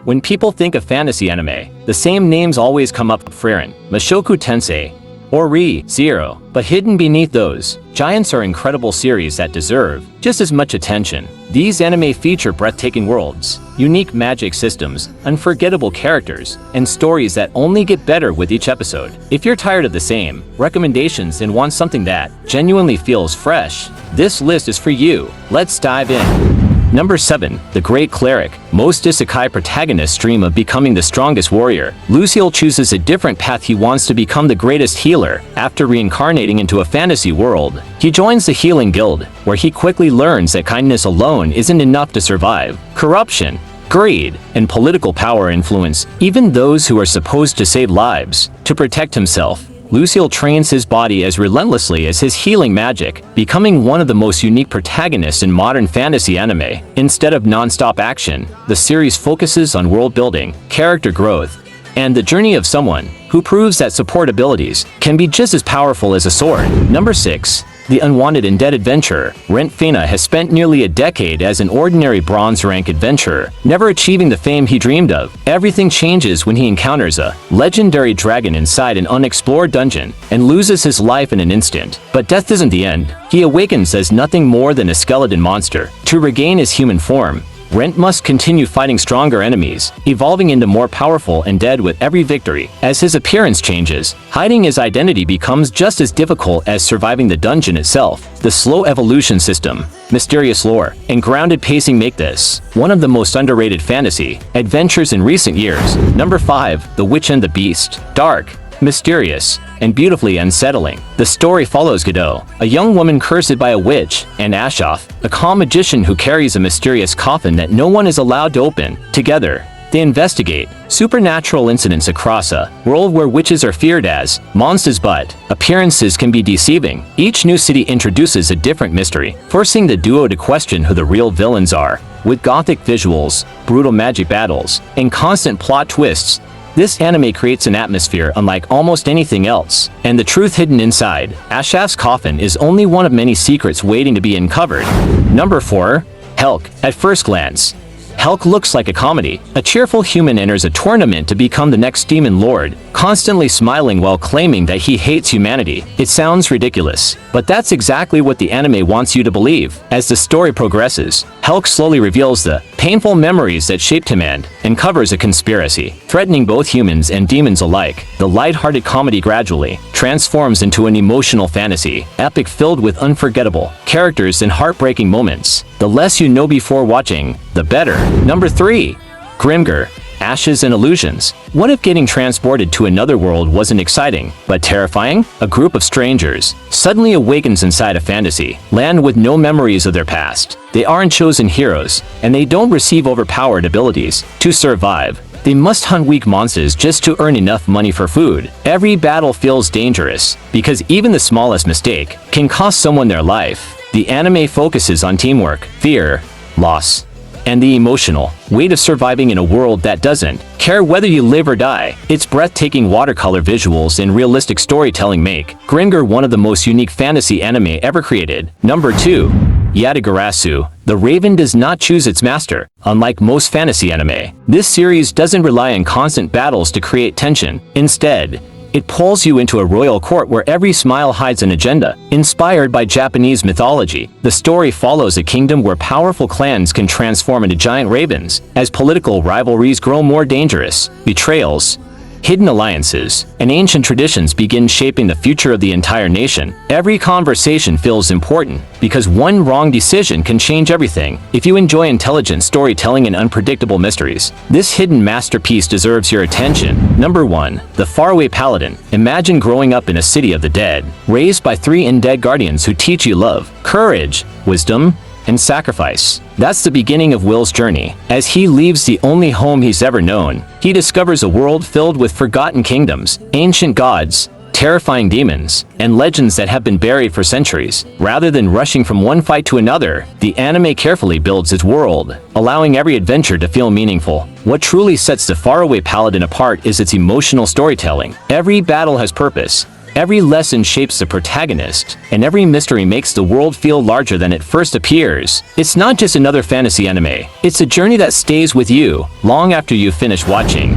When people think of fantasy anime, the same names always come up: Frieren, Mushoku Tensei, or Re-Zero. But hidden beneath those giants are incredible series that deserve just as much attention. These anime feature breathtaking worlds, unique magic systems, unforgettable characters, and stories that only get better with each episode. If you're tired of the same recommendations and want something that genuinely feels fresh, this list is for you. Let's dive in. Number 7. The Great Cleric. Most isekai protagonists dream of becoming the strongest warrior. Luciel chooses a different path. He wants to become the greatest healer. After reincarnating into a fantasy world, he joins the Healing Guild, where he quickly learns that kindness alone isn't enough to survive. Corruption, greed, and political power influence even those who are supposed to save lives. To protect himself, Luciel trains his body as relentlessly as his healing magic, becoming one of the most unique protagonists in modern fantasy anime. Instead of non-stop action, the series focuses on world building, character growth, and the journey of someone who proves that support abilities can be just as powerful as a sword. Number 6. The Unwanted Undead adventurer. Rent Faina has spent nearly a decade as an ordinary bronze rank adventurer, never achieving the fame he dreamed of. Everything changes when he encounters a legendary dragon inside an unexplored dungeon and loses his life in an instant. But death isn't the end. He awakens as nothing more than a skeleton monster. To regain his human form, Rent must continue fighting stronger enemies, evolving into more powerful undead with every victory. As his appearance changes, hiding his identity becomes just as difficult as surviving the dungeon itself. The slow evolution system, mysterious lore, and grounded pacing make this one of the most underrated fantasy adventures in recent years. Number 5. The Witch and the Beast. Dark, mysterious, and beautifully unsettling. The story follows Godot, a young woman cursed by a witch, and Ashoth, a calm magician who carries a mysterious coffin that no one is allowed to open. Together, they investigate supernatural incidents across a world where witches are feared as monsters, but appearances can be deceiving. Each new city introduces a different mystery, forcing the duo to question who the real villains are. With gothic visuals, brutal magic battles, and constant plot twists, this anime creates an atmosphere unlike almost anything else. And the truth hidden inside Ashoth's coffin is only one of many secrets waiting to be uncovered. Number 4. Helck. At first glance, Helck looks like a comedy. A cheerful human enters a tournament to become the next demon lord, constantly smiling while claiming that he hates humanity. It sounds ridiculous, but that's exactly what the anime wants you to believe. As the story progresses, Helck slowly reveals the painful memories that shaped him and uncovers a conspiracy, threatening both humans and demons alike. The light-hearted comedy gradually transforms into an emotional fantasy epic filled with unforgettable characters and heartbreaking moments. The less you know before watching, the better. Number 3. Grimgar. Ashes and Illusions. What if getting transported to another world wasn't exciting, but terrifying? A group of strangers suddenly awakens inside a fantasy land with no memories of their past. They aren't chosen heroes, and they don't receive overpowered abilities. To survive, they must hunt weak monsters just to earn enough money for food. Every battle feels dangerous, because even the smallest mistake can cost someone their life. The anime focuses on teamwork, fear, loss, and the emotional weight of surviving in a world that doesn't care whether you live or die. Its breathtaking watercolor visuals and realistic storytelling make Grimgar one of the most unique fantasy anime ever created. Number 2. Yatagarasu. The Raven does not choose its master. Unlike most fantasy anime, this series doesn't rely on constant battles to create tension. Instead, it pulls you into a royal court where every smile hides an agenda. Inspired by Japanese mythology, the story follows a kingdom where powerful clans can transform into giant ravens. As political rivalries grow more dangerous, betrayals, hidden alliances, and ancient traditions begin shaping the future of the entire nation. Every conversation feels important, because one wrong decision can change everything. If you enjoy intelligent storytelling and unpredictable mysteries, this hidden masterpiece deserves your attention. Number 1. The Faraway Paladin. Imagine growing up in a city of the dead, raised by 3 undead guardians who teach you love, courage, wisdom, and sacrifice. That's the beginning of Will's journey. As he leaves the only home he's ever known, he discovers a world filled with forgotten kingdoms, ancient gods, terrifying demons, and legends that have been buried for centuries. Rather than rushing from one fight to another, the anime carefully builds its world, allowing every adventure to feel meaningful. What truly sets the Faraway Paladin apart is its emotional storytelling. Every battle has purpose, Every lesson shapes the protagonist, and every mystery makes the world feel larger than it first appears. It's not just another fantasy anime, it's a journey that stays with you long after you finish watching.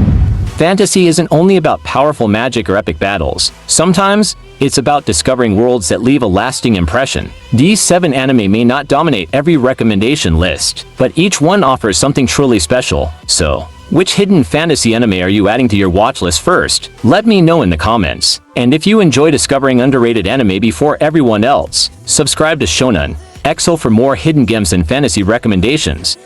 Fantasy isn't only about powerful magic or epic battles. Sometimes, it's about discovering worlds that leave a lasting impression. These 7 anime may not dominate every recommendation list, but each one offers something truly special. So, which hidden fantasy anime are you adding to your watch list first? Let me know in the comments. And if you enjoy discovering underrated anime before everyone else, subscribe to Shonen EXO for more hidden gems and fantasy recommendations.